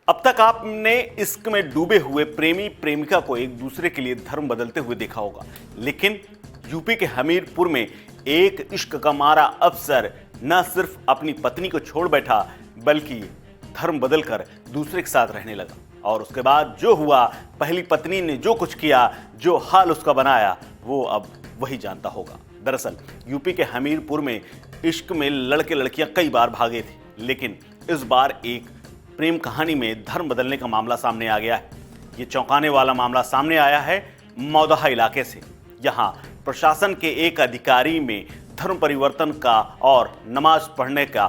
अब तक आपने इश्क में डूबे हुए प्रेमी प्रेमिका को एक दूसरे के लिए धर्म बदलते हुए देखा होगा, लेकिन यूपी के हमीरपुर में एक इश्क का मारा अफसर न सिर्फ अपनी पत्नी को छोड़ बैठा बल्कि धर्म बदलकर दूसरे के साथ रहने लगा। और उसके बाद जो हुआ, पहली पत्नी ने जो कुछ किया, जो हाल उसका बनाया, वो अब वही जानता होगा। दरअसल यूपी के हमीरपुर में इश्क में लड़के लड़कियां कई बार भागे थे, लेकिन इस बार एक प्रेम कहानी में धर्म बदलने का मामला सामने आ गया है। ये चौंकाने वाला मामला सामने आया है मौदहा इलाके से। यहाँ प्रशासन के एक अधिकारी में धर्म परिवर्तन का और नमाज पढ़ने का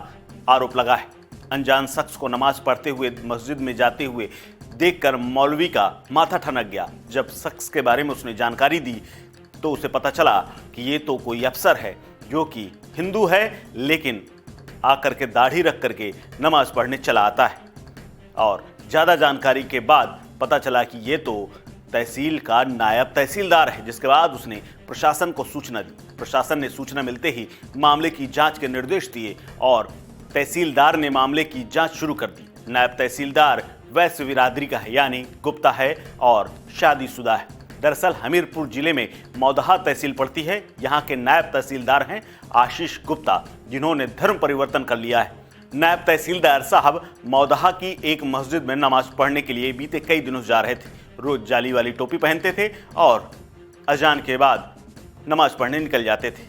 आरोप लगा है। अनजान शख्स को नमाज पढ़ते हुए मस्जिद में जाते हुए देखकर मौलवी का माथा ठनक गया। जब शख्स के बारे में उसने जानकारी दी तो उसे पता चला कि ये तो कोई अफसर है जो कि हिंदू है, लेकिन आकर के दाढ़ी रख करके नमाज पढ़ने चला आता है। और ज़्यादा जानकारी के बाद पता चला कि ये तो तहसील का नायब तहसीलदार है, जिसके बाद उसने प्रशासन को सूचना दी। प्रशासन ने सूचना मिलते ही मामले की जांच के निर्देश दिए और तहसीलदार ने मामले की जांच शुरू कर दी। नायब तहसीलदार वैश्य बिरादरी का है, यानी गुप्ता है और शादीशुदा है। दरअसल हमीरपुर जिले में मौदहा तहसील पड़ती है। यहाँ के नायब तहसीलदार हैं आशीष गुप्ता, जिन्होंने धर्म परिवर्तन कर लिया है। नायब तहसीलदार साहब मौदहा की एक मस्जिद में नमाज पढ़ने के लिए बीते कई दिनों से जा रहे थे। रोज जाली वाली टोपी पहनते थे और अजान के बाद नमाज पढ़ने निकल जाते थे।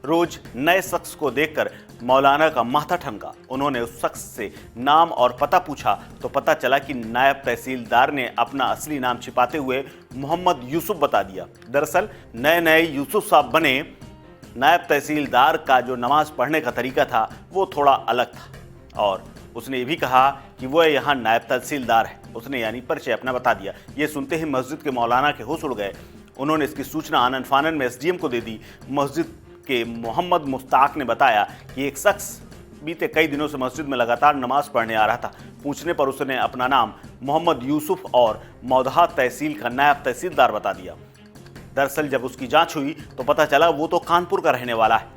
रोज नए शख्स को देखकर मौलाना का माथा ठनका। उन्होंने उस शख्स से नाम और पता पूछा तो पता चला कि नायब तहसीलदार ने अपना असली नाम छिपाते हुए मोहम्मद यूसुफ बता दिया। दरअसल नए नए यूसुफ साहब बने। नायब तहसीलदार का जो नमाज पढ़ने का तरीका था वो थोड़ा अलग था और उसने ये भी कहा कि वह यहाँ नायब तहसीलदार है। उसने यानी परिचय अपना बता दिया। ये सुनते ही मस्जिद के मौलाना के होश उड़ गए। उन्होंने इसकी सूचना आनन फानन में एसडीएम को दे दी। मस्जिद के मोहम्मद मुश्ताक ने बताया कि एक शख्स बीते कई दिनों से मस्जिद में लगातार नमाज पढ़ने आ रहा था। पूछने पर उसने अपना नाम मोहम्मद यूसुफ और मौदहा तहसील का नायब तहसीलदार बता दिया। दरअसल जब उसकी जांच हुई तो पता चला वो तो कानपुर का रहने वाला है।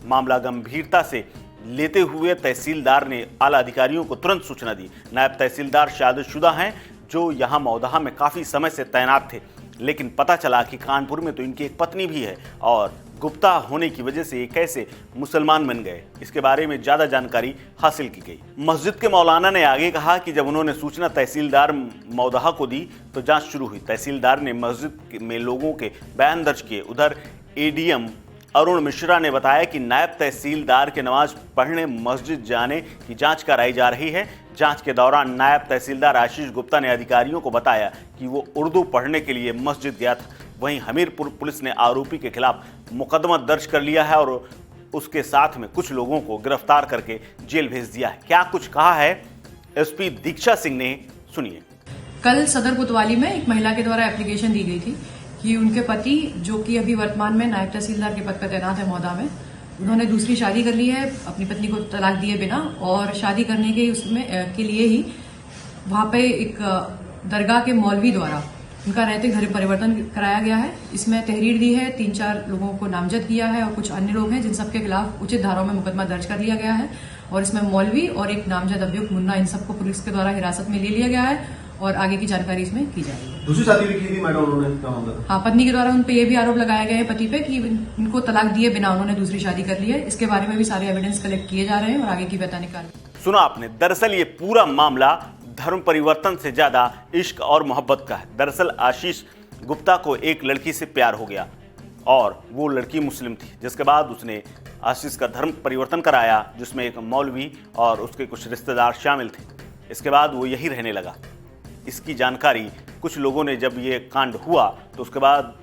मामला गंभीरता से लेते हुए तहसीलदार ने आला अधिकारियों को तुरंत सूचना दी। नायब तहसीलदार शादीशुदा हैं जो यहाँ मौदहा में काफ़ी समय से तैनात थे, लेकिन पता चला कि कानपुर में तो इनकी एक पत्नी भी है और गुप्ता होने की वजह से ये कैसे मुसलमान बन गए, इसके बारे में ज़्यादा जानकारी हासिल की गई। मस्जिद के मौलाना ने आगे कहा कि जब उन्होंने सूचना तहसीलदार मौदहा को दी तो जांच शुरू हुई। तहसीलदार ने मस्जिद में लोगों के बयान दर्ज किए। उधर एडीएम अरुण मिश्रा ने बताया कि नायब तहसीलदार के नमाज पढ़ने मस्जिद जाने की जांच कराई जा रही है। जांच के दौरान नायब तहसीलदार आशीष गुप्ता ने अधिकारियों को बताया कि वो उर्दू पढ़ने के लिए मस्जिद गया था। वहीं हमीरपुर पुलिस ने आरोपी के खिलाफ मुकदमा दर्ज कर लिया है और उसके साथ में कुछ लोगों को गिरफ्तार करके जेल भेज दिया है। क्या कुछ कहा है एसपी दीक्षा सिंह ने, सुनिए। कल सदर कोतवाली में एक महिला के द्वारा एप्लीकेशन दी गई थी कि उनके पति, जो कि अभी वर्तमान में नायब तहसीलदार के पद पर तैनात है मौदा में, उन्होंने दूसरी शादी कर ली है अपनी पत्नी को तलाक दिए बिना, और शादी करने के उसमें के लिए ही वहां पे एक दरगाह के मौलवी द्वारा उनका रहते घर परिवर्तन कराया गया है। इसमें तहरीर दी है, 3-4 लोगों को नामजद किया है और कुछ अन्य लोग हैं जिन सबके खिलाफ उचित धाराओं में मुकदमा दर्ज कर लिया गया है। और इसमें मौलवी और एक नामजद अभियुक्त मुन्ना, इन सबको पुलिस के द्वारा हिरासत में ले लिया गया है और आगे की जानकारी इसमें की जा रही है। दूसरी शादी भी की थी मैडम उन्होंने, क्या मामला? हाँ, पत्नी के द्वारा उन पे ये भी आरोप लगाया गया है पति पे कि इनको तलाक दिए बिना उन्होंने दूसरी शादी कर ली है। इसके बारे में भी सारे एविडेंस कलेक्ट किए जा रहे हैं और आगे की वैधानिक कार्रवाई। सुना आपने। दरअसल ये पूरा मामला धर्म परिवर्तन से ज्यादा इश्क और मोहब्बत का है। दरअसल आशीष गुप्ता को एक लड़की से प्यार हो गया और वो लड़की मुस्लिम थी, जिसके बाद उसने आशीष का धर्म परिवर्तन कराया, जिसमें एक मौलवी और उसके कुछ रिश्तेदार शामिल थे। इसके बाद वो यही रहने लगा। इसकी जानकारी कुछ लोगों ने जब ये कांड हुआ तो उसके बाद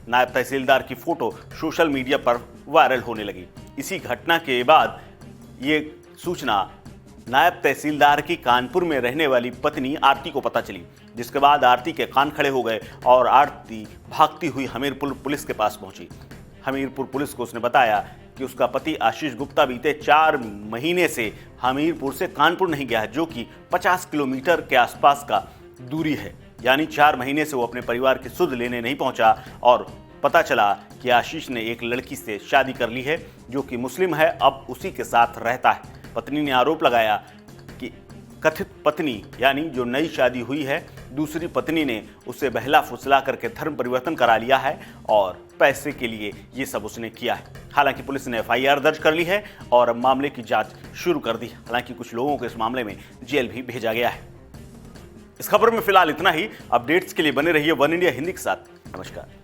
नायब तहसीलदार की फोटो सोशल मीडिया पर वायरल होने लगी। इसी घटना के बाद ये सूचना नायब तहसीलदार की कानपुर में रहने वाली पत्नी आरती को पता चली, जिसके बाद आरती के कान खड़े हो गए और आरती भागती हुई हमीरपुर पुलिस के पास पहुंची। हमीरपुर पुलिस को उसने बताया कि उसका पति आशीष गुप्ता बीते 4 महीने से हमीरपुर से कानपुर नहीं गया है, जो कि 50 किलोमीटर के आसपास का दूरी है। यानी 4 महीने से वो अपने परिवार की सुध लेने नहीं पहुंचा और पता चला कि आशीष ने एक लड़की से शादी कर ली है जो कि मुस्लिम है, अब उसी के साथ रहता है। पत्नी ने आरोप लगाया कि कथित पत्नी यानी जो नई शादी हुई है दूसरी पत्नी ने उसे बहला फुसला करके धर्म परिवर्तन करा लिया है और पैसे के लिए ये सब उसने किया है। हालांकि पुलिस ने एफआईआर दर्ज कर ली है और अब मामले की जांच शुरू कर दी है। हालांकि कुछ लोगों को इस मामले में जेल भी भेजा गया है। इस खबर में फिलहाल इतना ही। अपडेट्स के लिए बने रहिए वन इंडिया हिंदी के साथ। नमस्कार।